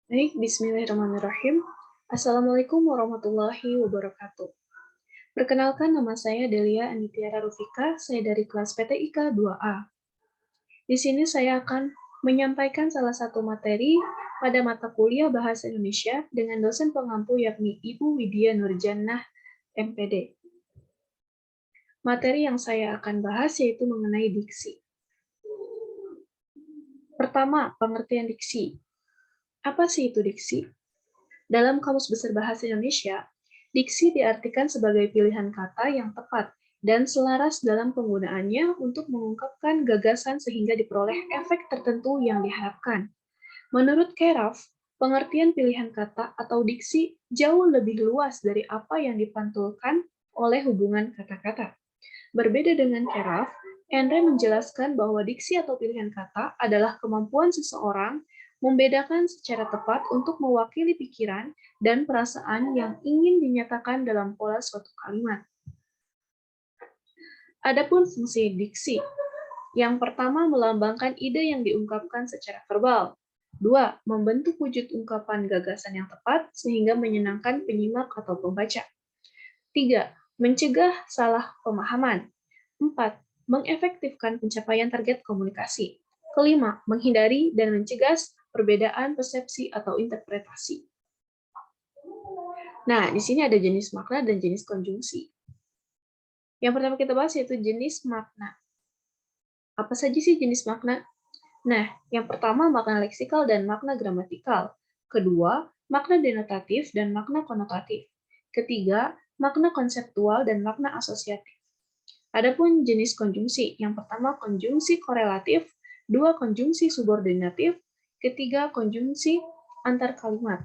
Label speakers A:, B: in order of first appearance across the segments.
A: Baik, bismillahirrahmanirrahim. Assalamualaikum warahmatullahi wabarakatuh. Perkenalkan, nama saya Delia Anitiara Rufika, saya dari kelas PTIK 2A. Di sini saya akan menyampaikan salah satu materi pada mata kuliah Bahasa Indonesia dengan dosen pengampu yakni Ibu Widya Nurjannah, MPD. Materi yang saya akan bahas yaitu mengenai diksi. Pertama, pengertian diksi. Apa sih itu diksi? Dalam Kamus Besar Bahasa Indonesia, diksi diartikan sebagai pilihan kata yang tepat dan selaras dalam penggunaannya untuk mengungkapkan gagasan sehingga diperoleh efek tertentu yang diharapkan. Menurut Keraf, pengertian pilihan kata atau diksi jauh lebih luas dari apa yang dipantulkan oleh hubungan kata-kata. Berbeda dengan Keraf, Andre menjelaskan bahwa diksi atau pilihan kata adalah kemampuan seseorang membedakan secara tepat untuk mewakili pikiran dan perasaan yang ingin dinyatakan dalam pola suatu kalimat. Adapun fungsi diksi, yang pertama melambangkan ide yang diungkapkan secara verbal. Dua, membentuk wujud ungkapan gagasan yang tepat sehingga menyenangkan penyimak atau pembaca. Tiga, mencegah salah pemahaman. Empat, mengefektifkan pencapaian target komunikasi. Kelima, menghindari dan mencegah perbedaan persepsi atau interpretasi. Nah, di sini ada jenis makna dan jenis konjungsi. Yang pertama kita bahas yaitu jenis makna. Apa saja sih jenis makna? Nah, yang pertama makna leksikal dan makna gramatikal. Kedua, makna denotatif dan makna konotatif. Ketiga, makna konseptual dan makna asosiatif. Adapun jenis konjungsi, yang pertama konjungsi korelatif, dua konjungsi subordinatif, ketiga konjungsi antar kalimat.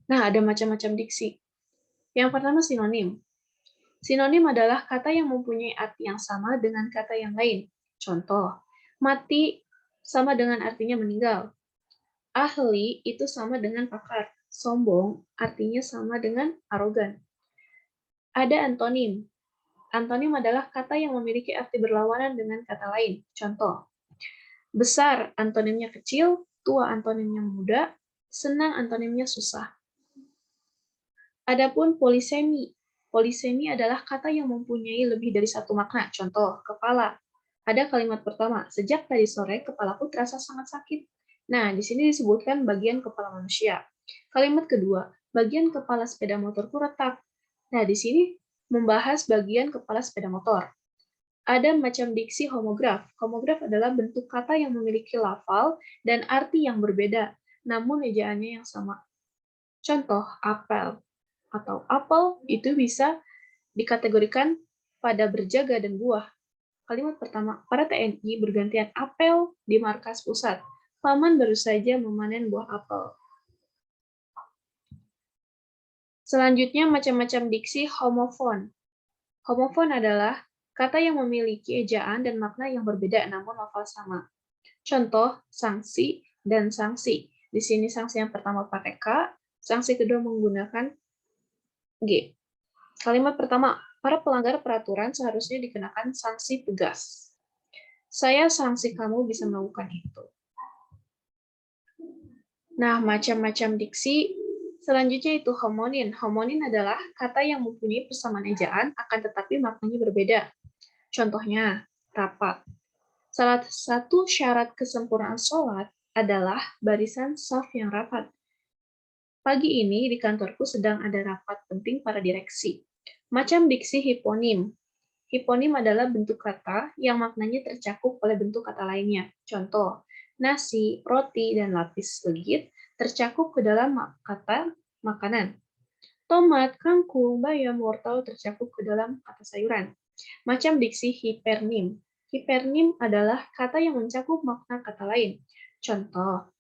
A: Nah, ada macam-macam diksi. Yang pertama sinonim. Sinonim adalah kata yang mempunyai arti yang sama dengan kata yang lain. Contoh, mati sama dengan artinya meninggal. Ahli itu sama dengan pakar. Sombong artinya sama dengan arogan. Ada antonim. Antonim adalah kata yang memiliki arti berlawanan dengan kata lain. Contoh, besar antonimnya kecil, tua antonimnya muda, senang antonimnya susah. Adapun polisemi. Polisemi adalah kata yang mempunyai lebih dari satu makna. Contoh, kepala. Ada kalimat pertama, sejak tadi sore kepalaku terasa sangat sakit. Nah, di sini disebutkan bagian kepala manusia. Kalimat kedua, bagian kepala sepeda motorku retak. Nah, di sini membahas bagian kepala sepeda motor. Ada macam diksi homograf. Homograf adalah bentuk kata yang memiliki lafal dan arti yang berbeda, namun ejaannya yang sama. Contoh, apel atau apel itu bisa dikategorikan pada berjaga dan buah. Kalimat pertama, para TNI bergantian apel di markas pusat. Paman baru saja memanen buah apel. Selanjutnya, macam-macam diksi homofon. Homofon adalah kata yang memiliki ejaan dan makna yang berbeda namun lafal sama. Contoh, sanksi dan sanksi. Di sini sanksi yang pertama pakai K, sanksi kedua menggunakan G. Kalimat pertama, para pelanggar peraturan seharusnya dikenakan sanksi tegas. Saya sanksi kamu bisa melakukan itu. Nah, macam-macam diksi selanjutnya itu homonin. Homonin adalah kata yang mempunyai persamaan ejaan akan tetapi maknanya berbeda. Contohnya, rapat. Salah satu syarat kesempurnaan sholat adalah barisan saf yang rapat. Pagi ini di kantorku sedang ada rapat penting para direksi. Macam diksi hiponim. Hiponim adalah bentuk kata yang maknanya tercakup oleh bentuk kata lainnya. Contoh, nasi, roti, dan lapis legit tercakup ke dalam kata makanan. Tomat, kangkung, bayam, wortel tercakup ke dalam kata sayuran. Macam diksi hipernim. Hipernim adalah kata yang mencakup makna kata lain. Contoh,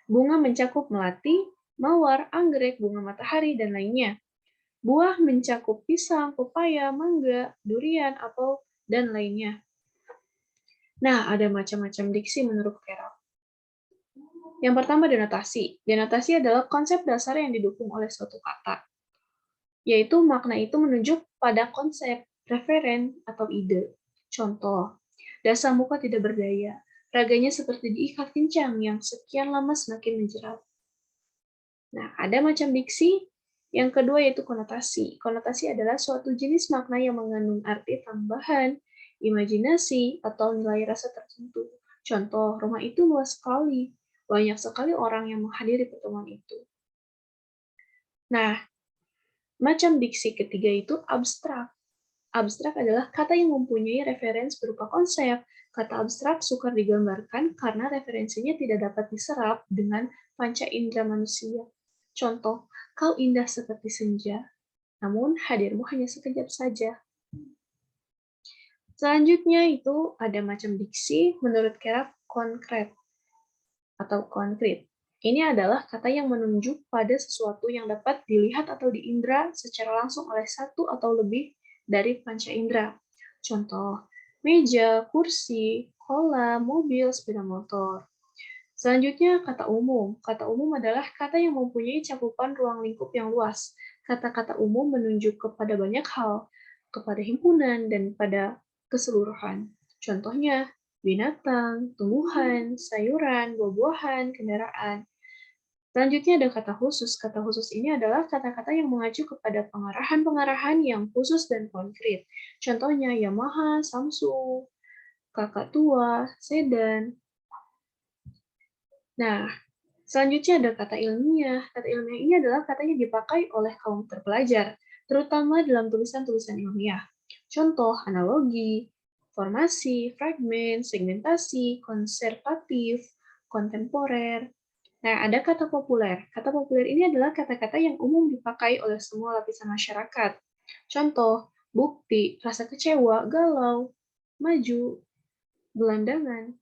A: bunga mencakup melati, mawar, anggrek, bunga matahari, dan lainnya. Buah mencakup pisang, pepaya, mangga, durian, apel, dan lainnya. Nah, ada macam-macam diksi menurut Carroll. Yang pertama, denotasi. Denotasi adalah konsep dasar yang didukung oleh suatu kata, yaitu makna itu menunjuk pada konsep, referen, atau ide. Contoh, dasar muka tidak berdaya, raganya seperti diikat kencang yang sekian lama semakin menjerat. Nah, ada macam diksi. Yang kedua yaitu konotasi. Konotasi adalah suatu jenis makna yang mengandung arti tambahan, imajinasi, atau nilai rasa tertentu. Contoh, rumah itu luas sekali. Banyak sekali orang yang menghadiri pertemuan itu. Nah, macam diksi ketiga itu abstrak. Abstrak adalah kata yang mempunyai referensi berupa konsep. Kata abstrak sukar digambarkan karena referensinya tidak dapat diserap dengan panca indera manusia. Contoh, kau indah seperti senja, namun hadirmu hanya sekejap saja. Selanjutnya itu ada macam diksi menurut Kerap konkret atau konkret. Ini adalah kata yang menunjuk pada sesuatu yang dapat dilihat atau diindra secara langsung oleh satu atau lebih dari panca indera. Contoh, meja, kursi, kolam, mobil, sepeda motor. Selanjutnya, kata umum. Kata umum adalah kata yang mempunyai cakupan ruang lingkup yang luas. Kata-kata umum menunjuk kepada banyak hal, kepada himpunan, dan pada keseluruhan. Contohnya, binatang, tumbuhan, sayuran, buah-buahan, kendaraan. Selanjutnya ada kata khusus. Kata khusus ini adalah kata-kata yang mengacu kepada pengarahan-pengarahan yang khusus dan konkret. Contohnya Yamaha, Samsung, kakak tua, sedan. Nah, selanjutnya ada kata ilmiah. Kata ilmiah ini adalah kata yang dipakai oleh kaum terpelajar, terutama dalam tulisan-tulisan ilmiah. Contoh, analogi, formasi, fragmen, segmentasi, konservatif, kontemporer. Nah, ada kata populer. Kata populer ini adalah kata-kata yang umum dipakai oleh semua lapisan masyarakat. Contoh, bukti, rasa kecewa, galau, maju, gelandangan.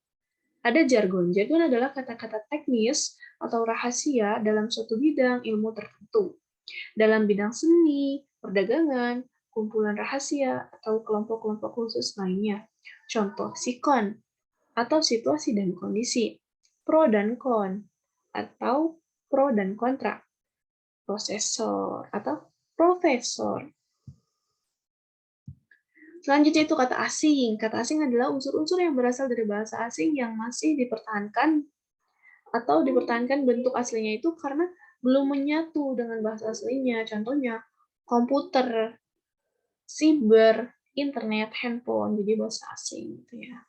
A: Ada jargon. Jargon adalah kata-kata teknis atau rahasia dalam suatu bidang ilmu tertentu. Dalam bidang seni, perdagangan, kumpulan rahasia, atau kelompok-kelompok khusus lainnya. Contoh, sikon atau situasi dan kondisi. Pro dan kon atau pro dan kontra. Prosesor atau profesor. Selanjutnya itu kata asing. Kata asing adalah unsur-unsur yang berasal dari bahasa asing yang masih dipertahankan atau dipertahankan bentuk aslinya itu karena belum menyatu dengan bahasa aslinya. Contohnya, komputer, siber, internet, handphone, jadi bahasa asing gitu ya.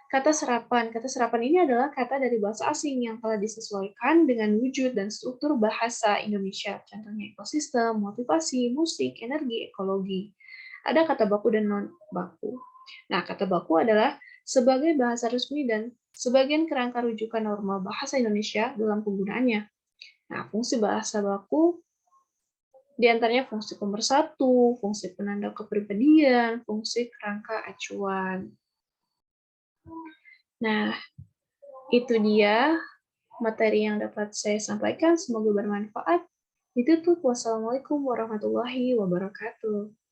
A: Kata serapan. Kata serapan ini adalah kata dari bahasa asing yang telah disesuaikan dengan wujud dan struktur bahasa Indonesia. Contohnya ekosistem, motivasi, musik, energi, ekologi. Ada kata baku dan non baku. Nah, kata baku adalah sebagai bahasa resmi dan sebagian kerangka rujukan norma bahasa Indonesia dalam penggunaannya. Nah, fungsi bahasa baku di antaranya fungsi pemersatu, fungsi penanda kepribadian, fungsi kerangka acuan. Nah, itu dia materi yang dapat saya sampaikan. Semoga bermanfaat. Ditutup. Wassalamualaikum warahmatullahi wabarakatuh.